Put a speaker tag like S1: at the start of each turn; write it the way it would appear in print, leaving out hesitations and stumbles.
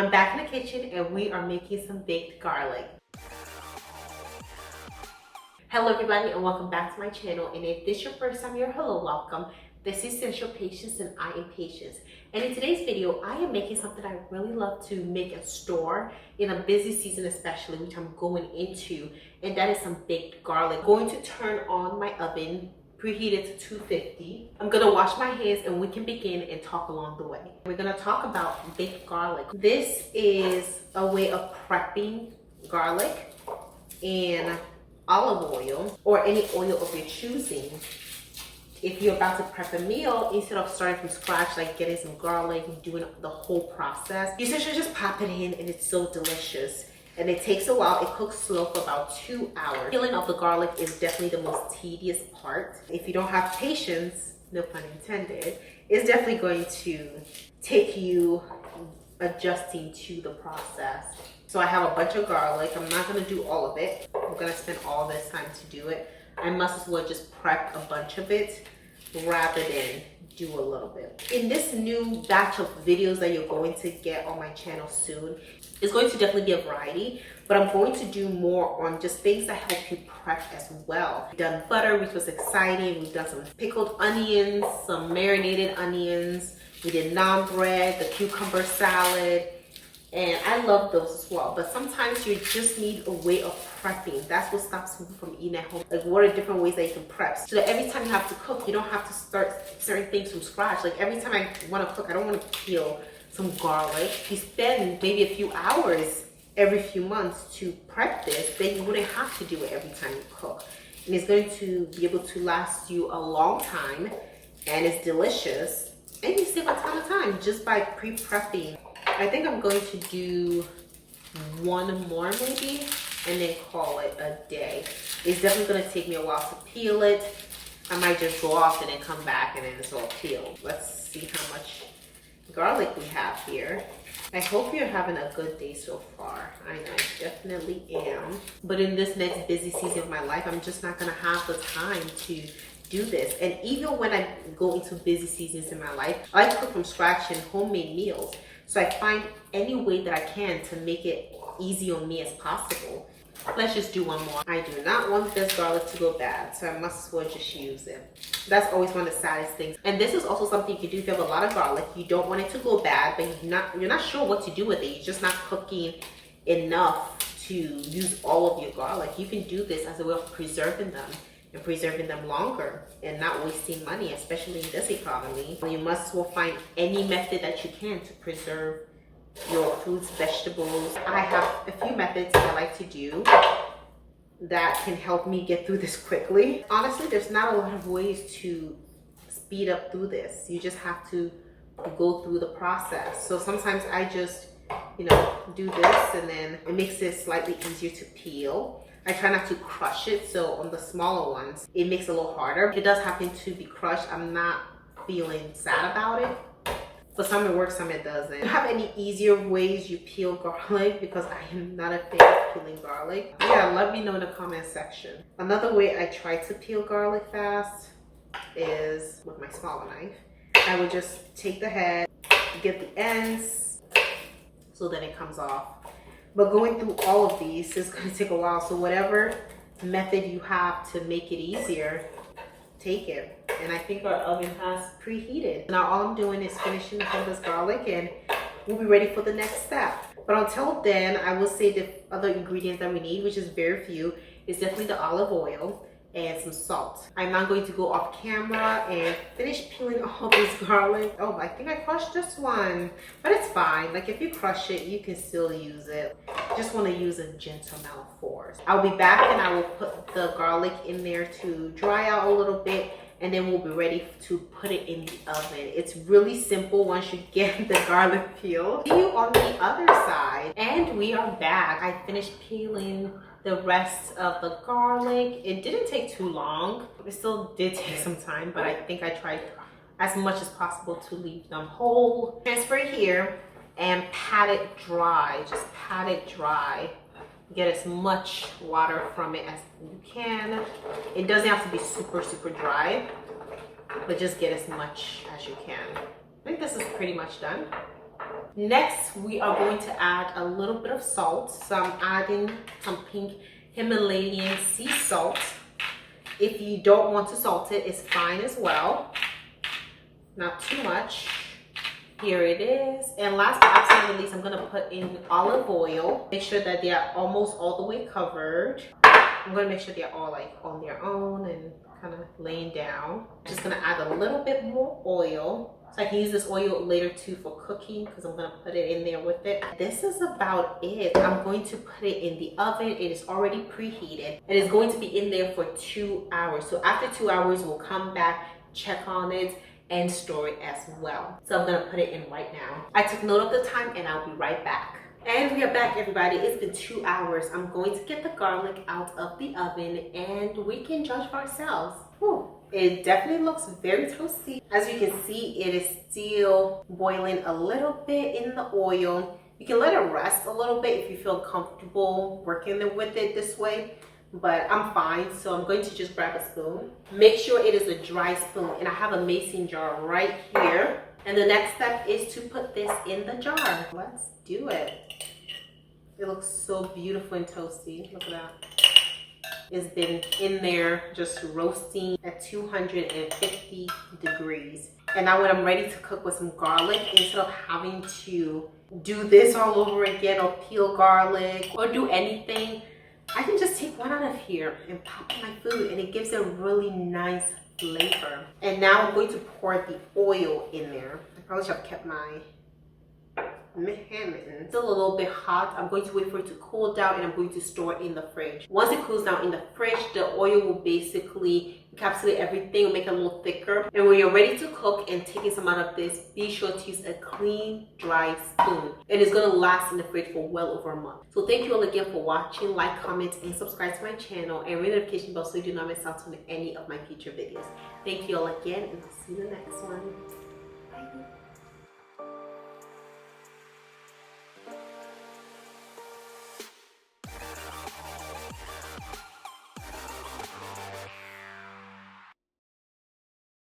S1: I'm back in the kitchen and we are making some baked garlic. Hello everybody and welcome back to my channel, and if this is your first time here, hello, welcome. This is Essential Patience and I am Patience. And in today's video, I am making something I really love to make and store in a busy season especially, which I'm going into, and that is some baked garlic. I'm going to turn on my oven, preheated to 250. I'm gonna wash my hands and we can begin and talk along the way. We're gonna talk about baked garlic. This is a way of prepping garlic in olive oil or any oil of your choosing. If you're about to prep a meal, instead of starting from scratch, like getting some garlic and doing the whole process, you essentially just pop it in and it's so delicious. And it takes a while. It cooks slow for about 2 hours. Peeling of the garlic is definitely the most tedious part. If you don't have patience, no pun intended, it's definitely going to take you adjusting to the process. So I have a bunch of garlic. I'm not gonna do all of it. I'm gonna spend all this time to do it. I must as well just prep a bunch of it rather than do a little bit. In this new batch of videos that you're going to get on my channel soon, it's going to definitely be a variety, but I'm going to do more on just things that help you prep as well. We've done butter, which was exciting. We've done some pickled onions, some marinated onions. We did naan bread, the cucumber salad, and I love those as well. But sometimes you just need a way of prepping. That's what stops people from eating at home. Like, what are different ways that you can prep so that every time you have to cook, you don't have to start certain things from scratch. Like, every time I want to cook, I don't want to peel some garlic. You spend maybe a few hours every few months to prep this, then you wouldn't have to do it every time you cook. And it's going to be able to last you a long time, and it's delicious, and you save a ton of time just by pre-prepping. I think I'm going to do one more maybe and then call it a day. It's definitely going to take me a while to peel it. I might just go off and then come back and then it's all peeled. Let's see how much garlic we have here. I hope you're having a good day so far. I know I definitely am. But in this next busy season of my life, I'm just not going to have the time to do this. And even when I go into busy seasons in my life, I like to cook from scratch and homemade meals. So I find any way that I can to make it easy on me as possible. Let's just do one more. I do not want this garlic to go bad, so I must as well just use it. That's always one of the saddest things. And this is also something you can do if you have a lot of garlic. You don't want it to go bad, but you're not sure what to do with it. You're just not cooking enough to use all of your garlic. You can do this as a way of preserving them and preserving them longer and not wasting money, especially in this economy. You must as well find any method that you can to preserve your fruits, vegetables. I have a few methods that I like to do that can help me get through this quickly. Honestly, there's not a lot of ways to speed up through this. You just have to go through the process. So sometimes I just, do this, and then it makes it slightly easier to peel. I try not to crush it, so on the smaller ones, it makes it a little harder. If it does happen to be crushed, I'm not feeling sad about it. For some it works, some it doesn't. Do you have any easier ways you peel garlic? Because I am not a fan of peeling garlic. Yeah, let me know in the comment section. Another way I try to peel garlic fast is with my smaller knife. I would just take the head, get the ends, so then it comes off. But going through all of these is going to take a while. So whatever method you have to make it easier, take it. And I think our oven has preheated. Now all I'm doing is finishing up this garlic and we'll be ready for the next step. But until then, I will say the other ingredients that we need, which is very few, is definitely the olive oil and some salt. I'm not going to go off camera and finish peeling all this garlic. Oh, I think I crushed this one, but it's fine. Like, if you crush it, you can still use it. Just want to use a gentle amount of force. I'll be back and I will put the garlic in there to dry out a little bit, and then we'll be ready to put it in the oven. It's really simple once you get the garlic peeled. See you on the other side. And we are back. I finished peeling the rest of the garlic. It didn't take too long. It still did take some time, but I think I tried as much as possible to leave them whole. Transfer it here and pat it dry. Just pat it dry. Get as much water from it as you can. It doesn't have to be super, super dry, but just get as much as you can. I think this is pretty much done. Next, we are going to add a little bit of salt. So I'm adding some pink Himalayan sea salt. If you don't want to salt it, it's fine as well. Not too much. Here it is. And last but absolutely least, I'm going to put in olive oil. Make sure that they are almost all the way covered. I'm going to make sure they're all like on their own and kind of laying down. I'm just going to add a little bit more oil. So I can use this oil later too for cooking because I'm going to put it in there with it. This is about it. I'm going to put it in the oven. It is already preheated. It is going to be in there for 2 hours. So after 2 hours, we'll come back, check on it, and store it as well. So I'm gonna put it in right now. I took note of the time and I'll be right back. And we are back, everybody. It's been 2 hours. I'm going to get the garlic out of the oven and we can judge for ourselves. Whew. It definitely looks very toasty. As you can see, it is still boiling a little bit in the oil. You can let it rest a little bit if you feel comfortable working with it this way. But I'm fine, so I'm going to just grab a spoon. Make sure it is a dry spoon, and I have a mason jar right here. And the next step is to put this in the jar. Let's do it. It looks so beautiful and toasty. Look at that. It's been in there just roasting at 250 degrees. And now when I'm ready to cook with some garlic, instead of having to do this all over again or peel garlic or do anything, I can just take one out of here and pop in my food and it gives a really nice flavor. And now I'm going to pour the oil in there. I probably should have kept my hand in. Still a little bit hot. I'm going to wait for it to cool down and I'm going to store it in the fridge. Once it cools down in the fridge, the oil will basically encapsulate everything and make it a little thicker. And when you're ready to cook and taking some out of this, be sure to use a clean, dry spoon. And it's going to last in the fridge for well over a month. So thank you all again for watching. Like, comment, and subscribe to my channel. And ring the notification bell so you do not miss out on any of my future videos. Thank you all again and see you in the next one. Bye.